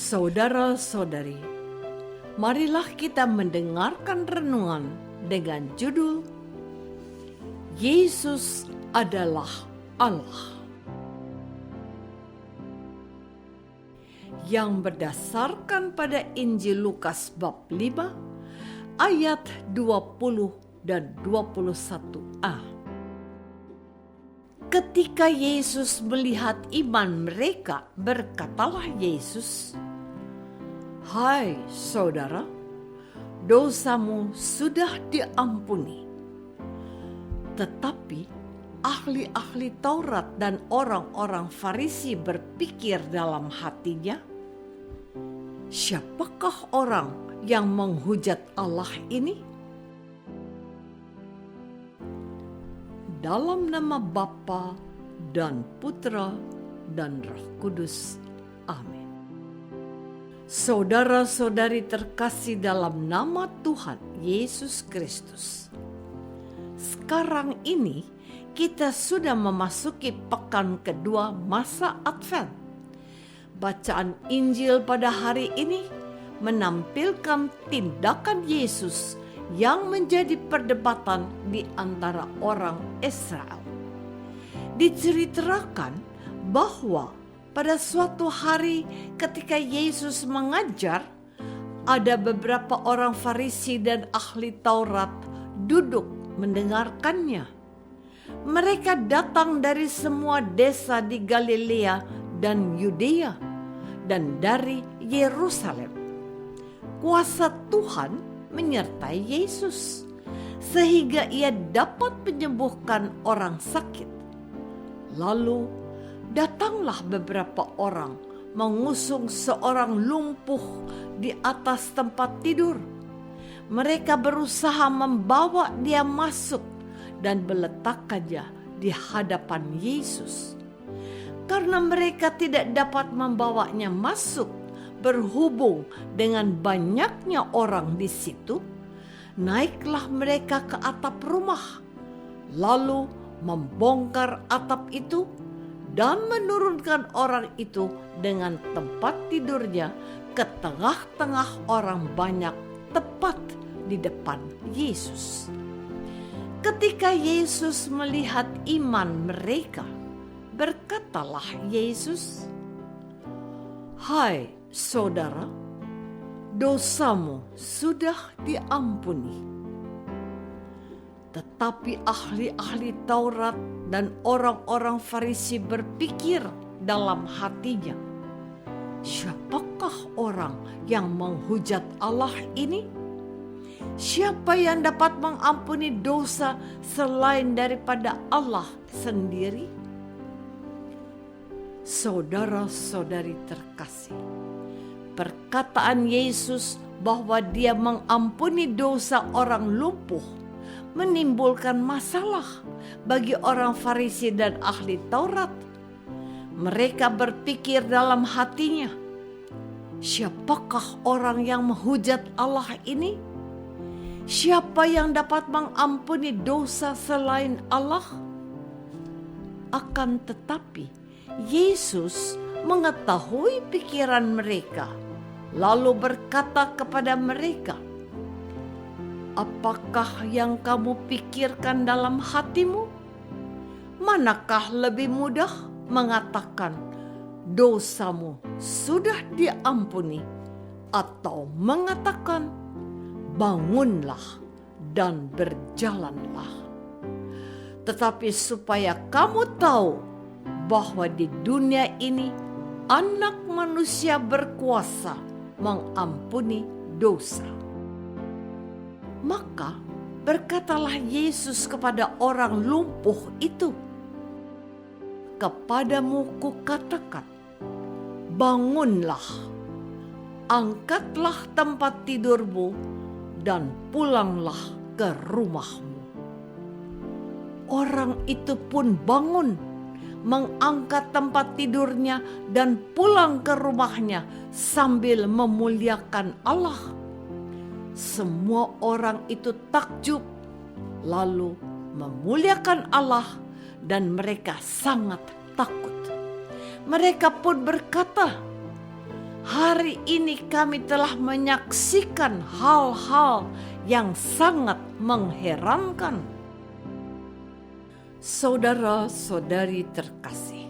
Saudara-saudari, marilah kita mendengarkan renungan dengan judul Yesus adalah Allah, yang berdasarkan pada Injil Lukas bab 5 ayat 20 dan 21a. Ketika Yesus melihat iman mereka, berkatalah Yesus, "Hai saudara, dosamu sudah diampuni." Tetapi ahli-ahli Taurat dan orang-orang Farisi berpikir dalam hatinya, "Siapakah orang yang menghujat Allah ini?" Dalam nama Bapa dan Putra dan Roh Kudus. Amin. Saudara-saudari terkasih dalam nama Tuhan Yesus Kristus. Sekarang ini kita sudah memasuki pekan kedua masa Advent. Bacaan Injil pada hari ini menampilkan tindakan Yesus yang menjadi perdebatan di antara orang Israel. Diceritakan bahwa pada suatu hari ketika Yesus mengajar, ada beberapa orang Farisi dan ahli Taurat duduk mendengarkannya. Mereka datang dari semua desa di Galilea dan Yudea dan dari Yerusalem. Kuasa Tuhan menyertai Yesus sehingga ia dapat menyembuhkan orang sakit. Lalu datanglah beberapa orang mengusung seorang lumpuh di atas tempat tidur. Mereka berusaha membawa dia masuk dan meletakkannya di hadapan Yesus. Karena mereka tidak dapat membawanya masuk berhubung dengan banyaknya orang di situ, naiklah mereka ke atap rumah, lalu membongkar atap itu dan menurunkan orang itu dengan tempat tidurnya ke tengah-tengah orang banyak tepat di depan Yesus. Ketika Yesus melihat iman mereka, berkatalah Yesus, "Hai saudara, dosamu sudah diampuni." Tetapi ahli-ahli Taurat dan orang-orang Farisi berpikir dalam hatinya, "Siapakah orang yang menghujat Allah ini? Siapa yang dapat mengampuni dosa selain daripada Allah sendiri?" Saudara-saudari terkasih, perkataan Yesus bahwa dia mengampuni dosa orang lumpuh menimbulkan masalah bagi orang Farisi dan ahli Taurat. Mereka berpikir dalam hatinya, "Siapakah orang yang menghujat Allah ini? Siapa yang dapat mengampuni dosa selain Allah?" Akan tetapi Yesus mengetahui pikiran mereka, lalu berkata kepada mereka, "Apakah yang kamu pikirkan dalam hatimu? Manakah lebih mudah mengatakan, 'Dosamu sudah diampuni,' atau mengatakan, 'Bangunlah dan berjalanlah'? Tetapi supaya kamu tahu bahwa di dunia ini Anak Manusia berkuasa mengampuni dosa." Maka berkatalah Yesus kepada orang lumpuh itu, "Kepadamu kukatakan, bangunlah, angkatlah tempat tidurmu dan pulanglah ke rumahmu." Orang itu pun bangun, mengangkat tempat tidurnya dan pulang ke rumahnya sambil memuliakan Allah. Semua orang itu takjub, lalu memuliakan Allah dan mereka sangat takut. Mereka pun berkata, hari ini kami telah menyaksikan hal-hal yang sangat mengherankan. Saudara-saudari terkasih,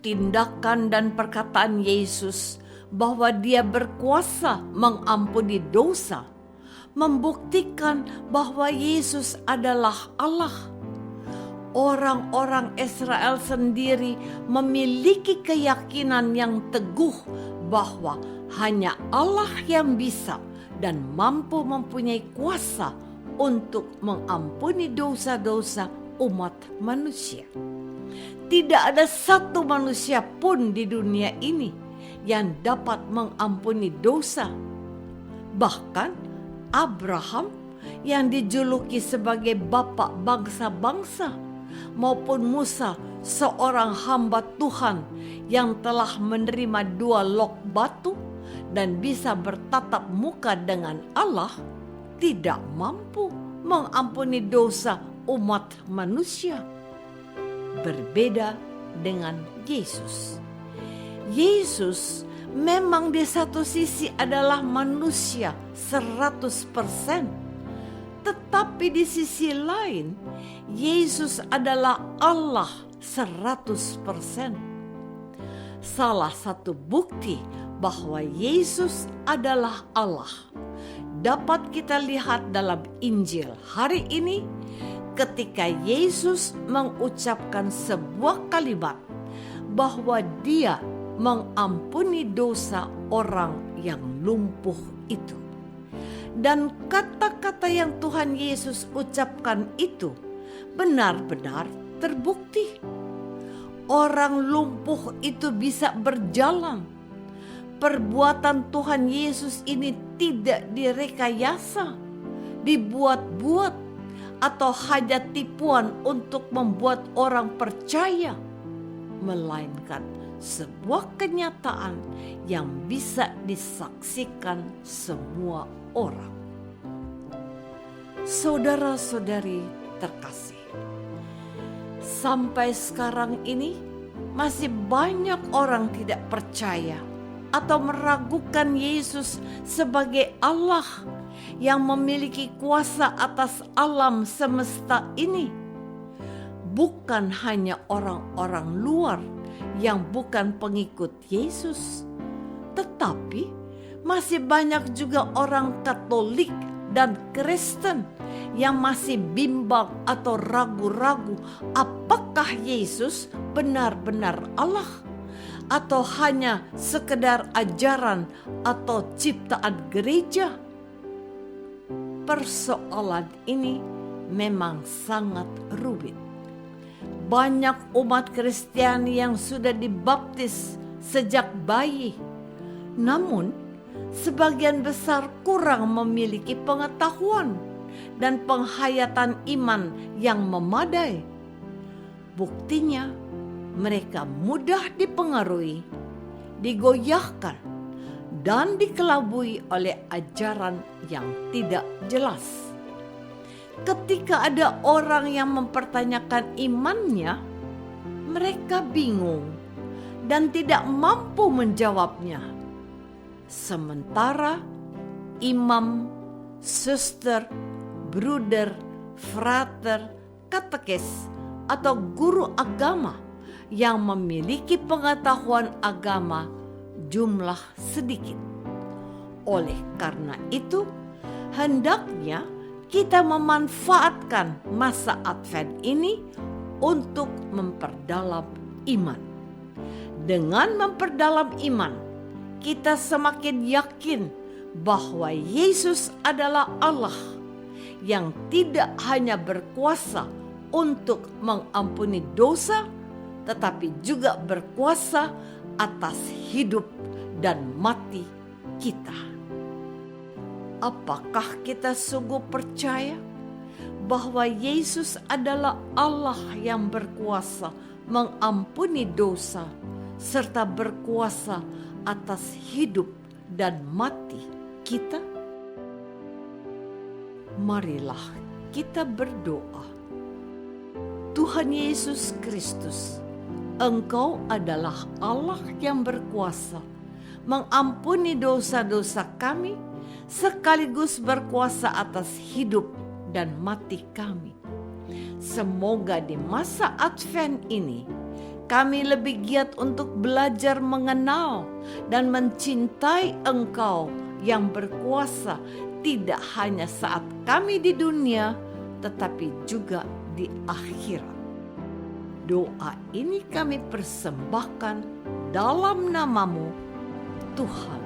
tindakan dan perkataan Yesus bahwa Dia berkuasa mengampuni dosa membuktikan bahwa Yesus adalah Allah. Orang-orang Israel sendiri memiliki keyakinan yang teguh bahwa hanya Allah yang bisa dan mampu mempunyai kuasa untuk mengampuni dosa-dosa umat manusia. Tidak ada satu manusia pun di dunia ini yang dapat mengampuni dosa. Bahkan Abraham yang dijuluki sebagai bapak bangsa-bangsa maupun Musa seorang hamba Tuhan yang telah menerima 2 lok batu dan bisa bertatap muka dengan Allah tidak mampu mengampuni dosa umat manusia. Berbeda dengan Yesus. Yesus memang di satu sisi adalah manusia 100%, tetapi di sisi lain Yesus adalah Allah 100%. Salah satu bukti bahwa Yesus adalah Allah dapat kita lihat dalam Injil hari ini ketika Yesus mengucapkan sebuah kalimat bahwa Dia mengampuni dosa orang yang lumpuh itu. Dan kata-kata yang Tuhan Yesus ucapkan itu benar-benar terbukti. Orang lumpuh itu bisa berjalan. Perbuatan Tuhan Yesus ini tidak direkayasa, dibuat-buat, atau hanya tipuan untuk membuat orang percaya, melainkan sebuah kenyataan yang bisa disaksikan semua orang. Saudara-saudari terkasih, sampai sekarang ini masih banyak orang tidak percaya atau meragukan Yesus sebagai Allah yang memiliki kuasa atas alam semesta ini. Bukan hanya orang-orang luar yang bukan pengikut Yesus, tetapi masih banyak juga orang Katolik dan Kristen yang masih bimbang atau ragu-ragu apakah Yesus benar-benar Allah atau hanya sekedar ajaran atau ciptaan gereja. Persoalan ini memang sangat rumit. Banyak umat Kristiani yang sudah dibaptis sejak bayi, namun sebagian besar kurang memiliki pengetahuan dan penghayatan iman yang memadai. Buktinya, mereka mudah dipengaruhi, digoyahkan, dan dikelabui oleh ajaran yang tidak jelas. Ketika ada orang yang mempertanyakan imannya, mereka bingung dan tidak mampu menjawabnya. Sementara imam, suster, bruder, frater, katekis, atau guru agama yang memiliki pengetahuan agama jumlah sedikit. Oleh karena itu, hendaknya kita memanfaatkan masa Advent ini untuk memperdalam iman. Dengan memperdalam iman, kita semakin yakin bahwa Yesus adalah Allah yang tidak hanya berkuasa untuk mengampuni dosa, tetapi juga berkuasa atas hidup dan mati kita. Apakah kita sungguh percaya bahwa Yesus adalah Allah yang berkuasa mengampuni dosa serta berkuasa atas hidup dan mati kita? Marilah kita berdoa. Tuhan Yesus Kristus, Engkau adalah Allah yang berkuasa mengampuni dosa-dosa kami, sekaligus berkuasa atas hidup dan mati kami. Semoga di masa Advent ini kami lebih giat untuk belajar mengenal dan mencintai Engkau yang berkuasa, tidak hanya saat kami di dunia, tetapi juga di akhirat. Doa ini kami persembahkan dalam nama-Mu, Tuhan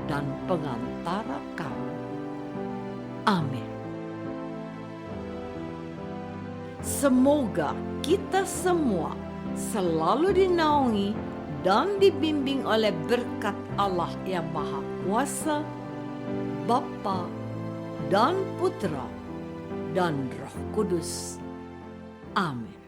dan pengantara kami. Amin. Semoga kita semua selalu dinaungi dan dibimbing oleh berkat Allah yang Maha Kuasa, Bapa dan Putra dan Roh Kudus. Amin.